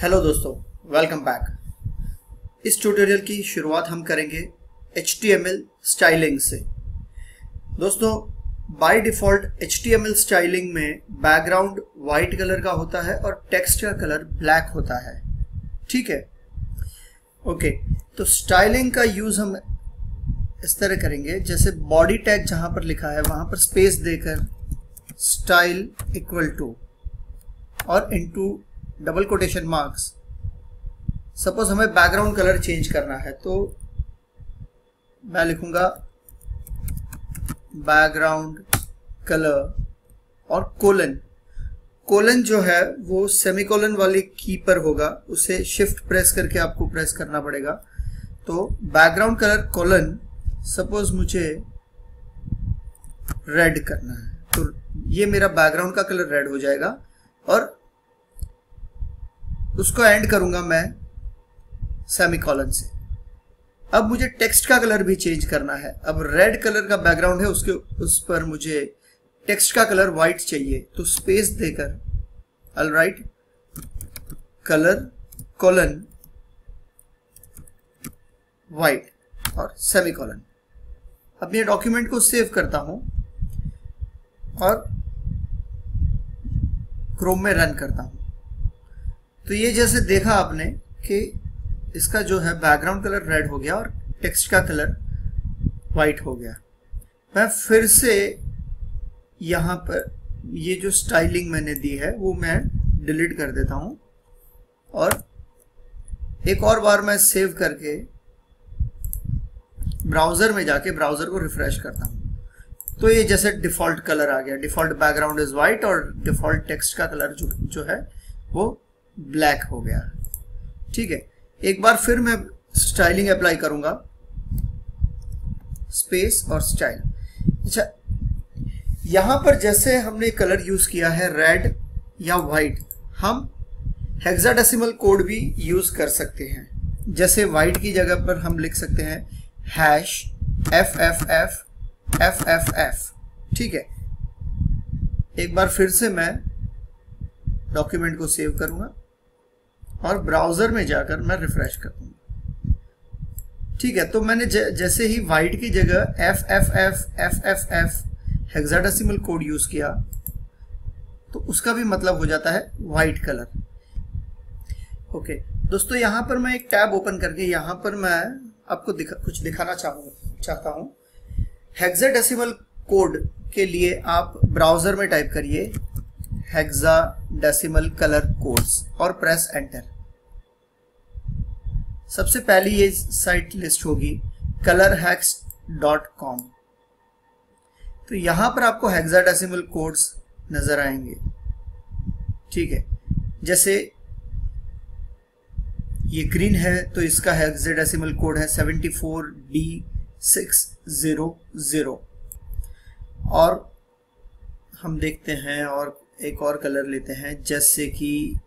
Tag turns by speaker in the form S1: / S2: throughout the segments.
S1: Hello दोस्तों, welcome back. इस tutorial की शुरुआत हम करेंगे HTML स्टाइलिंग से। दोस्तों, बाय डिफ़ॉल्ट HTML स्टाइलिंग में बैकग्राउंड वाइट कलर का होता है और टेक्स्ट का कलर ब्लैक होता है। ठीक है, ओके। तो स्टाइलिंग का यूज़ हम इस तरह करेंगे, जैसे बॉडी टैग जहाँ पर लिखा है वहाँ पर स्पेस देकर स्टाइल इक्वल टू और into double quotation marks. Suppose हमें बैकग्राउंड कलर चेंज करना है तो मैं लिखूंगा बैकग्राउंड कलर और कोलन जो है वो सेमीकोलन वाली की पर होगा, उसे शिफ्ट प्रेस करके आपको प्रेस करना पड़ेगा। तो बैकग्राउंड कलर कोलन, सपोज मुझे रेड करना है तो ये मेरा बैकग्राउंड का कलर रेड हो जाएगा और उसको एंड करूंगा मैं सेमीकोलन से। अब मुझे टेक्स्ट का कलर भी चेंज करना है। अब रेड कलर का बैकग्राउंड है, उस पर मुझे टेक्स्ट का कलर वाइट चाहिए, तो स्पेस देकर I'll write colour colon white और सेमीकोलन। अब ये डॉक्यूमेंट को सेव करता हूं और क्रोम में रन करता हूं। तो ये जैसे देखा आपने कि इसका जो है बैकग्राउंड कलर रेड हो गया और टेक्स्ट का कलर वाइट हो गया। मैं फिर से यहाँ पर ये जो स्टाइलिंग मैंने दी है वो मैं डिलीट कर देता हूँ और एक और बार मैं सेव करके ब्राउज़र में जाके ब्राउज़र को रिफ्रेश करता हूँ। तो ये जैसे डिफ़ॉल्ट कलर आ गया, डिफ़ॉल्ट बैकग्राउंड इज़ वाइट और डिफ़ॉल्ट टेक्स्ट का कलर जो है वो ब्लैक हो गया। ठीक है, एक बार फिर मैं स्टाइलिंग अप्लाई करूंगा, स्पेस और स्टाइल। अच्छा, यहां पर जैसे हमने कलर यूज किया है रेड या वाइट, हम हेक्साडेसिमल कोड भी यूज कर सकते हैं। जैसे वाइट की जगह पर हम लिख सकते हैं हैश FFF FFF। ठीक है, एक बार फिर से मैं डॉक्यूमेंट को सेव करूंगा और ब्राउज़र में जाकर मैं रिफ्रेश कर दूंगा। ठीक है, तो मैंने जैसे ही वाइट की जगह FFF FFF hexadecimal code use किया तो उसका भी मतलब हो जाता है वाइट कलर। ओके दोस्तों, यहाँ पर मैं एक टैब ओपन करके यहाँ पर मैं आपको कुछ दिखाना चाहता हूँ। हेक्साडेसिमल कोड के लिए आप ब्राउज़र में टाइप करिए हेक्साडेसिमल कलर कोड्स और प्रेस एंटर। सबसे पहली ये साइट लिस्ट होगी colorhex.com। तो यहां पर आपको हेक्साडेसिमल कोड्स नजर आएंगे। ठीक है, जैसे ये ग्रीन है तो इसका हेक्साडेसिमल कोड है 74D600। और हम देखते हैं और एक और कलर लेते हैं, जैसे कि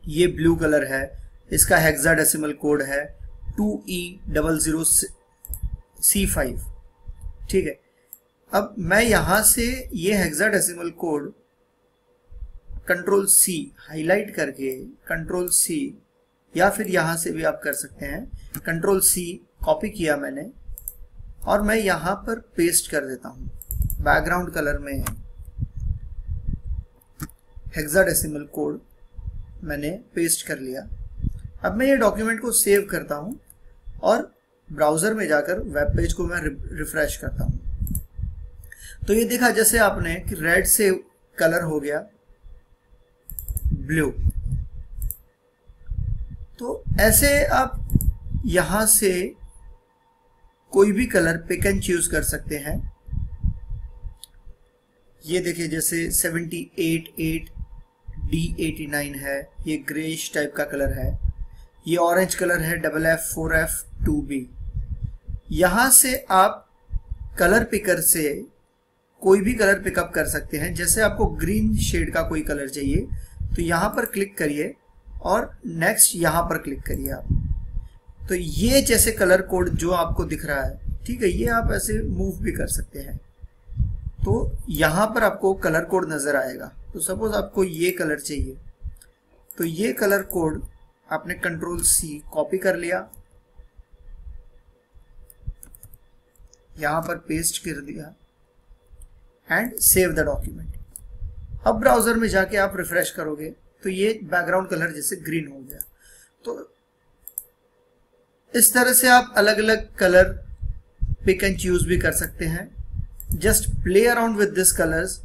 S1: ये ब्लू कलर है, इसका हेक्साडेसिमल कोड है 2E00C5। ठीक है, अब मैं यहां से ये hexadecimal code control C highlight करके कंट्रोल C, या फिर यहां से भी आप कर सकते हैं, कंट्रोल C कॉपी किया मैंने और मैं यहां पर पेस्ट कर देता हूं। बैकग्राउंड कलर में हेक्साडेसिमल कोड मैंने पेस्ट कर लिया। अब मैं ये डॉक्यूमेंट को सेव करता हूं और ब्राउज़र में जाकर वेब पेज को मैं रिफ्रेश करता हूं। तो ये देखा जैसे आपने कि रेड से कलर हो गया ब्लू। तो ऐसे आप यहां से कोई भी कलर पिक एंड चूज कर सकते हैं। ये देखिए जैसे 78D89 है, ये ग्रेइश टाइप का कलर है। ये ऑरेंज कलर है FF4F2B। यहाँ से आप कलर पिकर से कोई भी कलर पिकअप कर सकते हैं। जैसे आपको ग्रीन शेड का कोई कलर चाहिए तो यहाँ पर क्लिक करिए और नेक्स्ट यहाँ पर क्लिक करिए आप। तो ये जैसे कलर कोड जो आपको दिख रहा है, ठीक है, ये आप ऐसे मूव भी कर सकते हैं। तो यहाँ पर आपको कलर कोड नज़र आएगा। तो सपोज आपको ये कलर चाहिए तो ये कलर कोड आपने कंट्रोल सी कॉपी कर लिया, यहां पर पेस्ट कर दिया एंड सेव द डॉक्यूमेंट। अब ब्राउजर में जाके आप रिफ्रेश करोगे तो ये बैकग्राउंड कलर जैसे ग्रीन हो गया। तो इस तरह से आप अलग अलग कलर पिक एंड चूज भी कर सकते हैं। Just play around with this colours,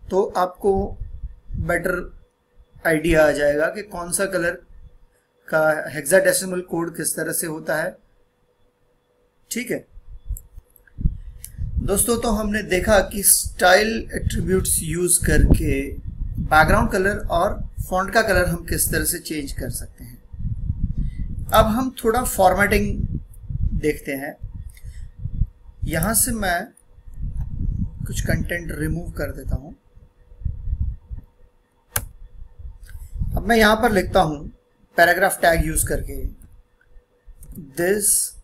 S1: तो आपको बेटर आइडिया आ जाएगा कि कौन सा कलर का हेक्साडेसिमल कोड किस तरह से होता है। ठीक है दोस्तों, तो हमने देखा कि स्टाइल एट्रीब्यूट्स यूज करके बैकग्राउंड कलर और फॉन्ट का कलर हम किस तरह से चेंज कर सकते हैं। अब हम थोड़ा फॉर्मेटिंग देखते हैं। यहां से मैं कुछ कंटेंट रिमूव कर देता हूं। अब मैं यहां पर लिखता हूं पैराग्राफ टैग यूज करके, this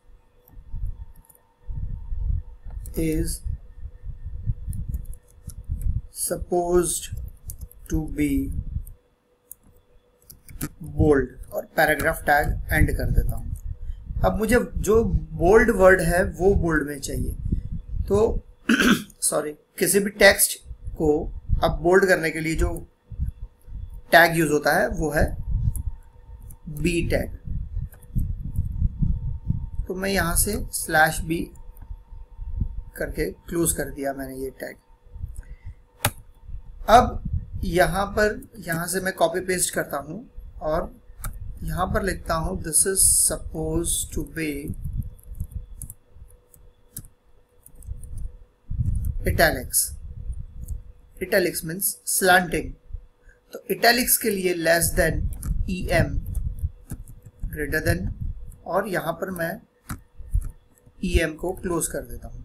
S1: is supposed to be bold और पैराग्राफ टैग एंड कर देता हूं। अब मुझे जो बोल्ड वर्ड है वो बोल्ड में चाहिए, तो सॉरी, किसी भी टेक्स्ट को अब बोल्ड करने के लिए जो टैग यूज होता है वो है बी टैग। तो मैं यहां से /b करके क्लोज कर दिया मैंने ये टैग। अब यहां से मैं कॉपी पेस्ट करता हूं और यहां पर लिखता हूं this is suppose to be italics. Italics means slanting. तो इटैलिक्स के लिए less than em, greater than, और यहां पर मैं em को क्लोज कर देता हूं।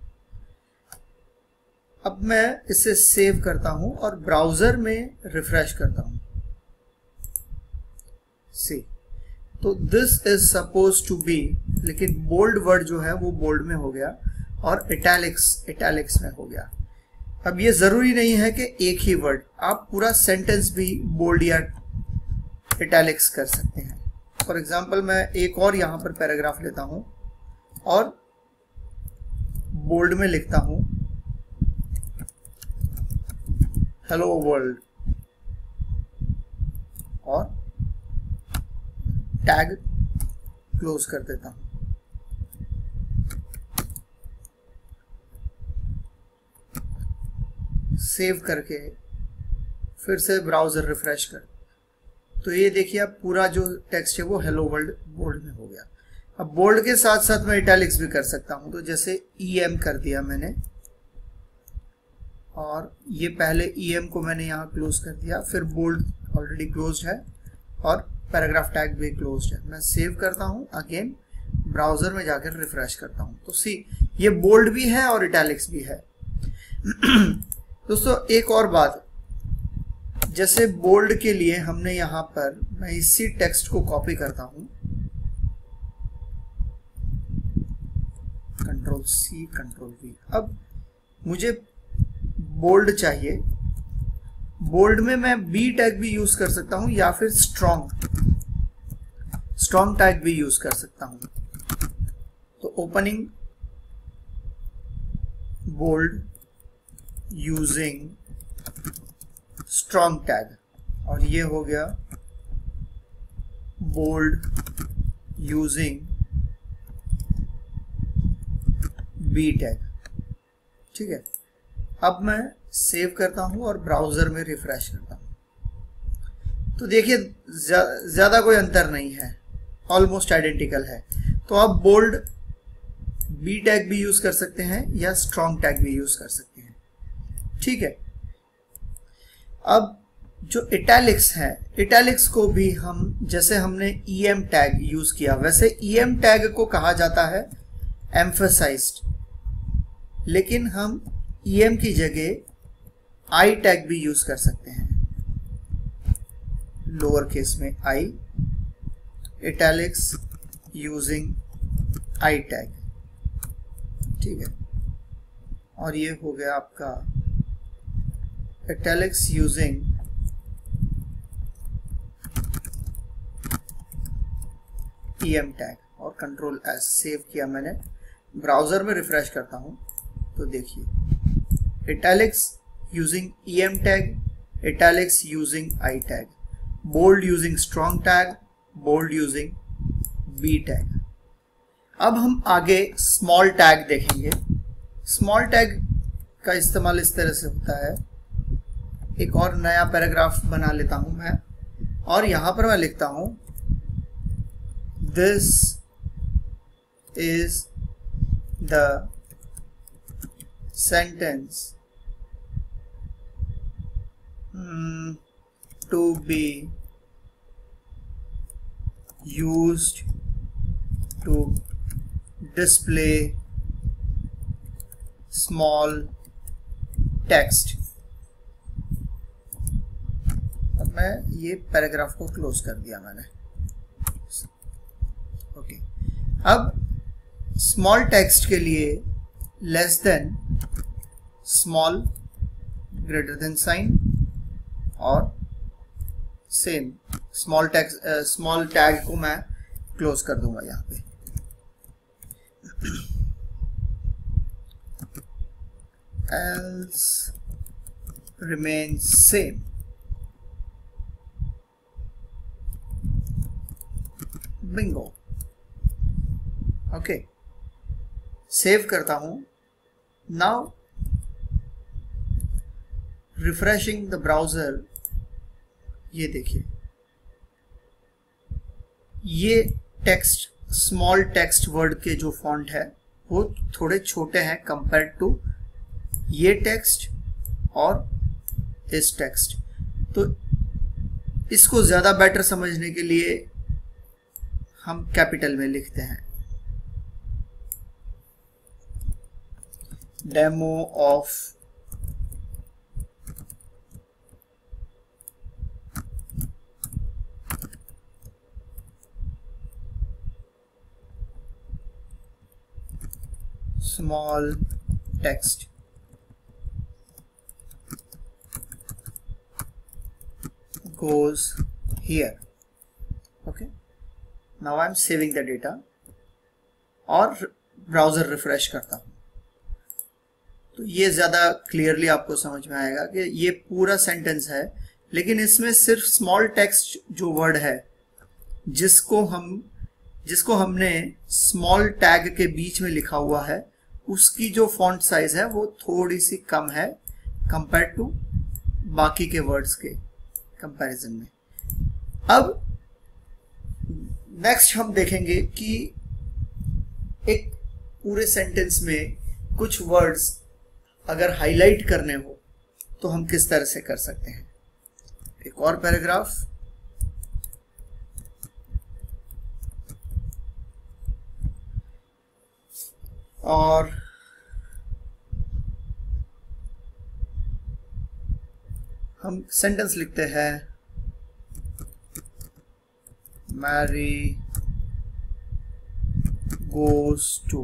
S1: अब मैं इसे सेव करता हूं और ब्राउजर में रिफ्रेश करता हूं। सी, तो this is suppose to be, लेकिन बोल्ड वर्ड जो है वो बोल्ड में हो गया और इटैलिक्स में हो गया। अब ये जरूरी नहीं है कि एक ही वर्ड, आप पूरा सेंटेंस भी बोल्ड या इटैलिक्स कर सकते हैं। फॉर एग्जाम्पल मैं एक और यहां पर पैराग्राफ लेता हूं और बोल्ड में लिखता हूं हेलो वर्ल्ड और टैग क्लोज कर देता हूं। सेव करके फिर से ब्राउजर रिफ्रेश कर, तो ये देखिए अब पूरा जो टेक्स्ट है वो हेलो वर्ल्ड बोल्ड में हो गया। अब बोल्ड के साथ साथ मैं इटैलिक्स भी कर सकता हूं, तो जैसे em कर दिया मैंने, और ये पहले em को मैंने यहाँ क्लोज कर दिया, फिर बोल्ड ऑलरेडी क्लोज्ड है और पैराग्राफ टैग भी क्लोज्ड है। मैं सेव करता हूँ, अगेन ब्राउजर में जाकर रिफ्रेश करता हूँ, तो सी ये बोल्ड भी है और इटैलिक्स भी है। दोस्तों एक और बात, जैसे बोल्ड के लिए हमने यहाँ पर, मैं इसी टेक्स्ट को कॉपी करता हूँ, कंट्रोल सी कंट्रोल वी। अब मुझे बोल्ड चाहिए, बोल्ड में मैं बी टैग भी यूज कर सकता हूं या फिर स्ट्रॉन्ग टैग भी यूज कर सकता हूं। तो opening bold using strong tag, और ये हो गया बोल्ड यूजिंग बी टैग। ठीक है, अब मैं सेव करता हूं और ब्राउजर में रिफ्रेश करता हूं, तो देखिए ज्यादा कोई अंतर नहीं है, ऑलमोस्ट आइडेंटिकल है। तो आप बोल्ड बी टैग भी यूज कर सकते हैं या स्ट्रॉन्ग टैग भी यूज कर सकते हैं। ठीक है, अब जो इटैलिक्स है, इटैलिक्स को भी हम, जैसे हमने em टैग यूज किया, वैसे em टैग को कहा जाता है एम्फसाइज्ड, लेकिन हम em की जगह आई टैग भी यूज कर सकते हैं, लोअर केस में I, italics using I tag. ठीक है, और ये हो गया आपका इटैलिक्स यूजिंग em टैग और कंट्रोल एस सेव किया मैंने। ब्राउजर में रिफ्रेश करता हूँ तो देखिए italics using em tag, italics using I tag, bold using strong tag, bold using B tag. अब हम आगे स्मॉल टैग देखेंगे। स्मॉल टैग का इस्तेमाल इस तरह से होता है, एक और नया पैराग्राफ बना लेता हूं मैं और यहां पर मैं लिखता हूं this is the sentence to be used to display small text. अब मैं ये पैराग्राफ को क्लोज कर दिया मैंने। ओके, अब स्मॉल टेक्स्ट के लिए less than, small, greater than sign और सेम स्मॉल टैग को मैं क्लोज कर दूंगा यहाँ पे। else remains same। Bingo. Okay, save करता हूं। नाउ रिफ्रेशिंग द ब्राउजर, ये देखिए ये टेक्स्ट, स्मॉल टेक्स्ट वर्ड के जो फॉन्ट है वो थोड़े छोटे हैं कंपेयर टू ये टेक्स्ट और इस टेक्स्ट। तो इसको ज्यादा बेटर समझने के लिए हम कैपिटल में लिखते हैं demo of small text goes here। okay, now I'm saving the data और ब्राउजर रिफ्रेश करता हूं तो ये ज्यादा क्लियरली आपको समझ में आएगा कि ये पूरा सेंटेंस है, लेकिन इसमें सिर्फ स्मॉल टेक्स्ट जो वर्ड है जिसको हमने स्मॉल टैग के बीच में लिखा हुआ है उसकी जो फॉन्ट साइज है वो थोड़ी सी कम है कंपेयर टू बाकी के वर्ड्स के कंपैरिजन में। अब नेक्स्ट हम देखेंगे कि एक पूरे सेंटेंस में कुछ वर्ड्स अगर हाईलाइट करने हो तो हम किस तरह से कर सकते हैं। एक और पैराग्राफ, और हम सेंटेंस लिखते हैं Mary goes to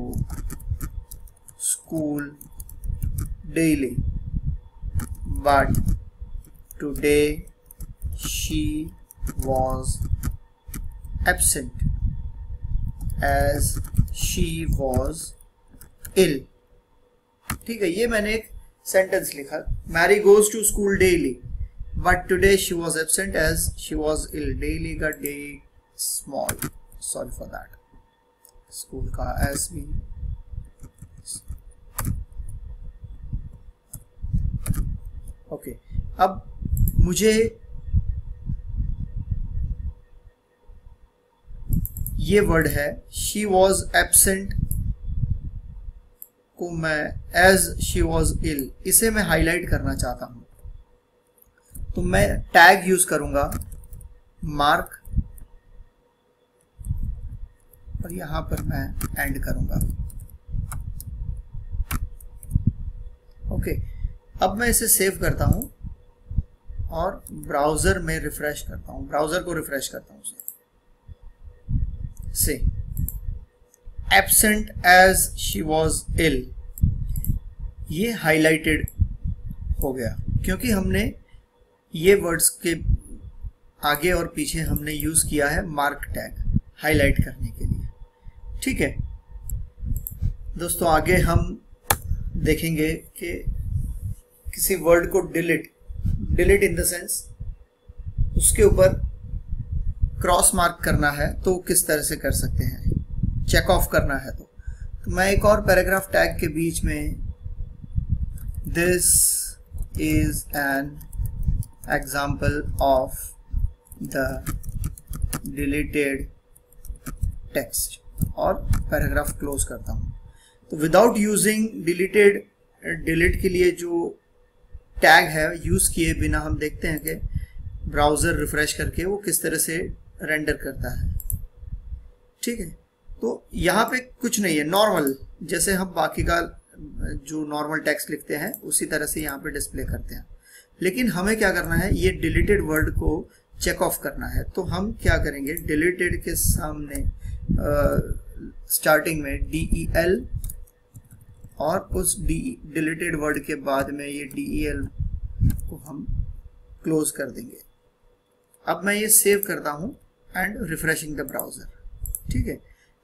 S1: school daily but today she was absent as she was ill. ठीक है, ये मैंने एक सेंटेंस लिखा, Mary goes to school daily but today she was absent as she was ill. Daily का d small, sorry for that, school का s भी। Okay, अब मुझे ये वर्ड है शी वॉज एब्सेंट को मैं एज शी वॉज इल, इसे मैं हाईलाइट करना चाहता हूं तो मैं टैग यूज करूंगा मार्क और यहां पर मैं एंड करूंगा। ओके, अब मैं इसे सेव करता हूं और ब्राउजर में रिफ्रेश करता हूं, ब्राउजर को रिफ्रेश करता हूं से absent as she was ill, ये हाईलाइटेड हो गया क्योंकि हमने ये वर्ड्स के आगे और पीछे हमने यूज किया है मार्क टैग। हाईलाइट करने के लिए। ठीक है दोस्तों, आगे हम देखेंगे कि किसी वर्ड को डिलीट इन द सेंस उसके ऊपर क्रॉस मार्क करना है तो किस तरह से कर सकते हैं, चेक ऑफ करना है। तो मैं एक और पैराग्राफ टैग के बीच में this is an example of the deleted text और पैराग्राफ क्लोज करता हूँ। तो विदाउट यूजिंग डिलीट के लिए जो टैग है यूज किए बिना हम देखते हैं कि ब्राउजर रिफ्रेश करके वो किस तरह से रेंडर करता है। ठीक है, तो यहाँ पे कुछ नहीं है, नॉर्मल जैसे हम बाकी का जो नॉर्मल टेक्स्ट लिखते हैं उसी तरह से यहाँ पे डिस्प्ले करते हैं। लेकिन हमें क्या करना है, ये डिलीटेड वर्ड को चेक ऑफ करना है। तो हम क्या करेंगे, डिलीटेड के सामने स्टार्टिंग में DEL और उस डिलीटेड वर्ड के बाद में ये DEL को हम क्लोज कर देंगे। अब मैं ये सेव करता हूँ एंड रिफ्रेशिंग द ब्राउजर। ठीक है,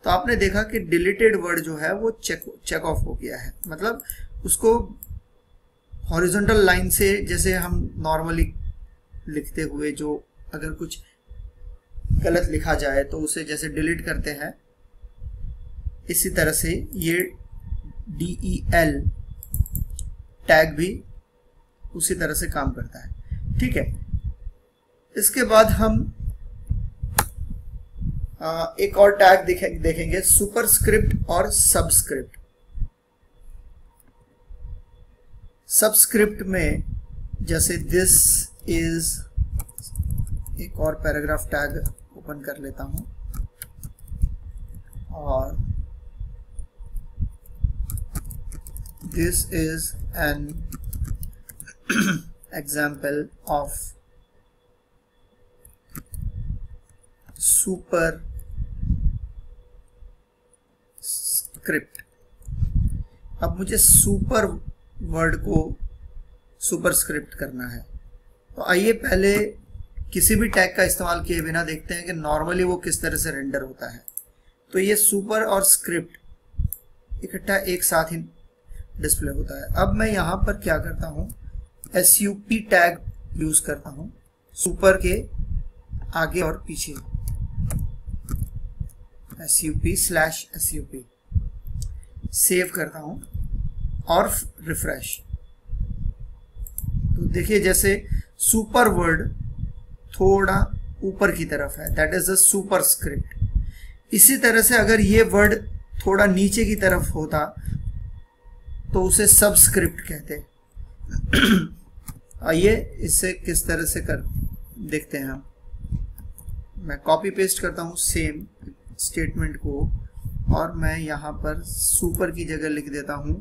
S1: तो आपने देखा कि डिलीटेड वर्ड जो है वो चेक ऑफ हो गया है, मतलब उसको हॉरिजॉन्टल लाइन से जैसे हम नॉर्मली लिखते हुए जो अगर कुछ गलत लिखा जाए तो उसे जैसे डिलीट करते हैं, इसी तरह से ये DEL टैग भी उसी तरह से काम करता है। ठीक है, इसके बाद हम एक और टैग देखेंगे, सुपरस्क्रिप्ट और सबस्क्रिप्ट। सबस्क्रिप्ट में जैसे दिस इज, एक और पैराग्राफ टैग ओपन कर लेता हूं और this is an example of super script. अब मुझे सुपर वर्ड को सुपरस्क्रिप्ट करना है, तो आइए पहले किसी भी टैग का इस्तेमाल किए बिना देखते हैं कि नॉर्मली वो किस तरह से रेंडर होता है। तो ये सुपर और स्क्रिप्ट इकट्ठा एक साथ ही डिस्प्ले होता है। अब मैं यहाँ पर क्या करता हूँ, SUP टैग यूज करता हूँ, सुपर के आगे और पीछे SUP/SUP सेव करता हूं और रिफ्रेश। तो देखिए जैसे सुपर वर्ड थोड़ा ऊपर की तरफ है, that is the super script. इसी तरह से अगर ये वर्ड थोड़ा नीचे की तरफ होता तो उसे सबस्क्रिप्ट कहते। आइए इससे किस तरह से कर देखते हैं हम। मैं कॉपी पेस्ट करता हूं सेम स्टेटमेंट को और मैं यहां पर सुपर की जगह लिख देता हूं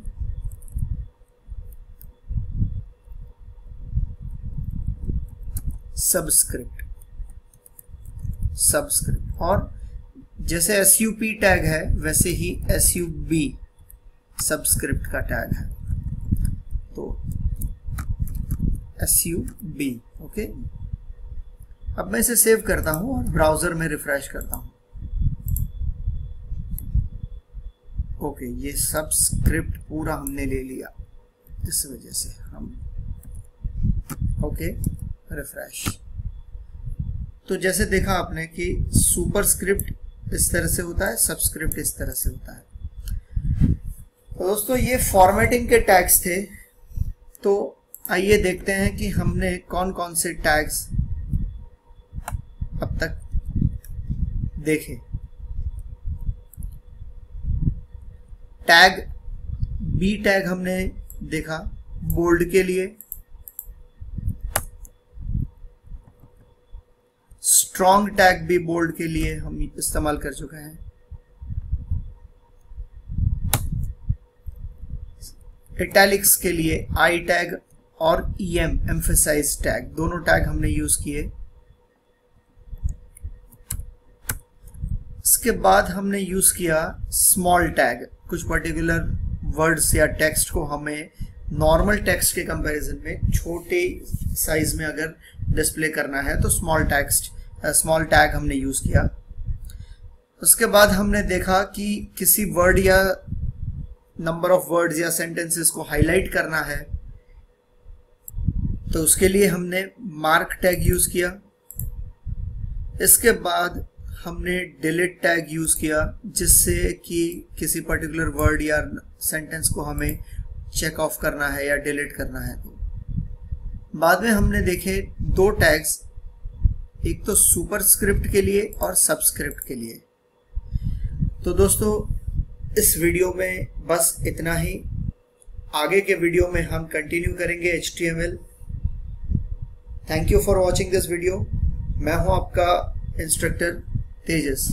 S1: सबस्क्रिप्ट। और जैसे SUP टैग है वैसे ही SUB सबस्क्रिप्ट का टैग है, तो SUB। ओके, अब मैं इसे सेव करता हूं और ब्राउजर में रिफ्रेश करता हूं। ओके, ये सबस्क्रिप्ट पूरा हमने ले लिया, इस वजह से हम ओके रिफ्रेश। तो जैसे देखा आपने कि सुपरस्क्रिप्ट इस तरह से होता है, सबस्क्रिप्ट इस तरह से होता है। तो दोस्तों ये फॉर्मेटिंग के टैग्स थे। तो आइए देखते हैं कि हमने कौन कौन से टैग्स अब तक देखे। टैग B टैग हमने देखा बोल्ड के लिए, स्ट्रॉन्ग टैग भी बोल्ड के लिए हम इस्तेमाल कर चुके हैं। इटैलिक्स के लिए I टैग और EM एम्फेसाइज टैग, दोनों टैग हमने यूज किए। इसके बाद हमने यूज किया स्मॉल टैग, कुछ पर्टिकुलर वर्ड्स या टेक्स्ट को हमें नॉर्मल टेक्स्ट के कंपैरिजन में छोटे साइज में अगर डिस्प्ले करना है तो स्मॉल टैग हमने यूज किया। उसके बाद हमने देखा कि किसी वर्ड या नंबर ऑफ वर्ड्स या सेंटेंसेस को हाईलाइट करना है, तो उसके लिए हमने मार्क टैग यूज किया। इसके बाद हमने डिलीट टैग यूज किया, जिससे कि किसी पर्टिकुलर वर्ड या सेंटेंस को हमें चेक ऑफ करना है या डिलीट करना है। तो बाद में हमने देखे दो टैग्स, एक तो सुपरस्क्रिप्ट के लिए और सबस्क्रिप्ट के लिए। तो दोस्तों इस वीडियो में बस इतना ही। आगे के वीडियो में हम कंटिन्यू करेंगे HTML। Thank you for watching this video. मैं हूं आपका इंस्ट्रक्टर तेजस।